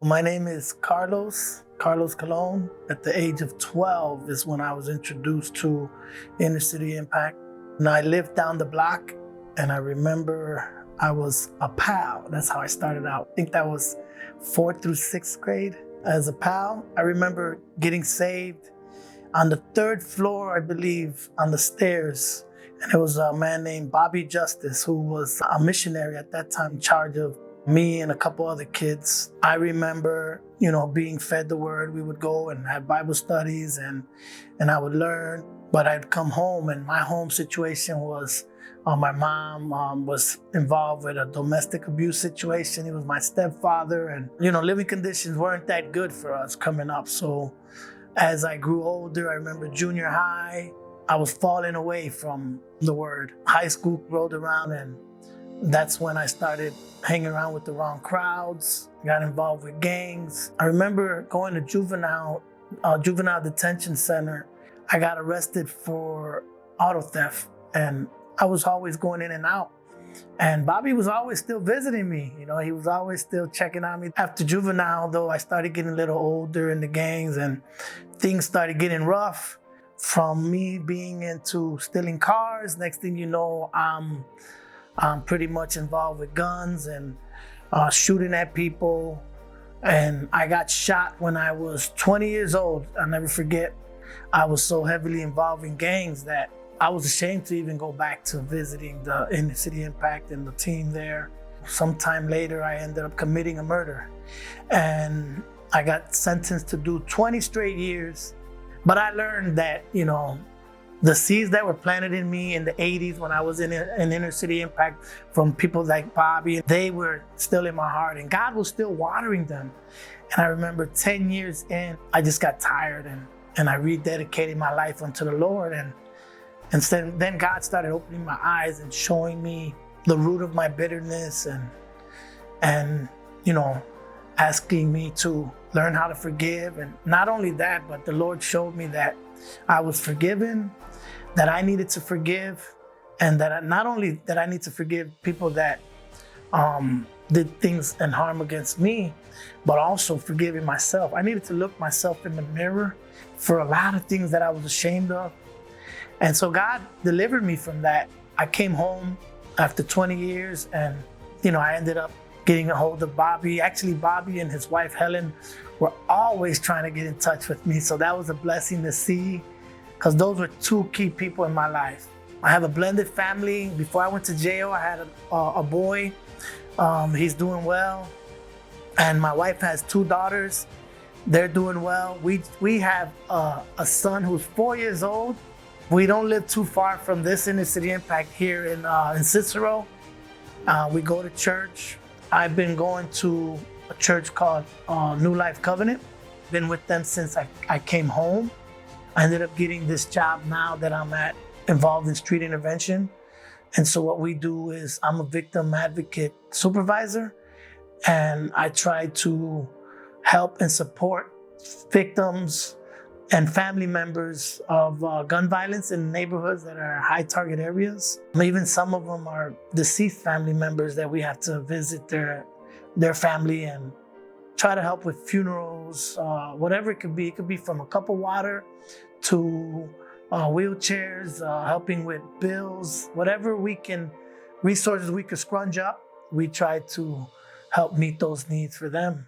My name is Carlos Colon. At the age of 12 is when I was introduced to Inner City Impact. And I lived down the block, and I remember I was a pal. That's how I started out. I think that was 4th through 6th grade as a pal. I remember getting saved on the 3rd floor, I believe, on the stairs. And it was a man named Bobby Justice, who was a missionary at that time in charge of me and a couple other kids. I remember, being fed the word. We would go and have Bible studies and I would learn. But I'd come home, and my home situation was my mom was involved with a domestic abuse situation. He was my stepfather, and living conditions weren't that good for us coming up. So as I grew older, I remember junior high, I was falling away from the word. High school rolled around, and that's when I started hanging around with the wrong crowds, got involved with gangs. I remember going to juvenile detention center. I got arrested for auto theft, and I was always going in and out. And Bobby was always still visiting me. He was always still checking on me. After juvenile, though, I started getting a little older in the gangs, and things started getting rough. From me being into stealing cars, next thing you know, I'm pretty much involved with guns and shooting at people. And I got shot when I was 20 years old. I'll never forget. I was so heavily involved in gangs that I was ashamed to even go back to visiting the Inner City Impact and the team there. Sometime later, I ended up committing a murder. And I got sentenced to do 20 straight years. But I learned that, the seeds that were planted in me in the 80s when I was in Inner City Impact from people like Bobby, they were still in my heart, and God was still watering them. And I remember 10 years in, I just got tired, and I rededicated my life unto the Lord. And then God started opening my eyes and showing me the root of my bitterness and asking me to learn how to forgive. And not only that, but the Lord showed me that I was forgiven, that I needed to forgive, and that not only that I need to forgive people that did things and harm against me, but also forgiving myself. I needed to look myself in the mirror for a lot of things that I was ashamed of. And so God delivered me from that. I came home after 20 years, and I ended up getting a hold of Bobby. Actually, Bobby and his wife, Helen, were always trying to get in touch with me. So that was a blessing to see, because those were two key people in my life. I have a blended family. Before I went to jail, I had a boy. He's doing well. And my wife has 2 daughters. They're doing well. We have a son who's 4 years old. We don't live too far from this Inner City Impact here in Cicero. We go to church. I've been going to a church called New Life Covenant. Been with them since I came home. I ended up getting this job now that I'm involved in street intervention. And so what we do is I'm a victim advocate supervisor, and I try to help and support victims and family members of gun violence in neighborhoods that are high target areas. Even some of them are deceased family members that we have to visit their family and try to help with funerals, whatever it could be. It could be from a cup of water to wheelchairs, helping with bills, whatever resources we could scrunch up, we try to help meet those needs for them.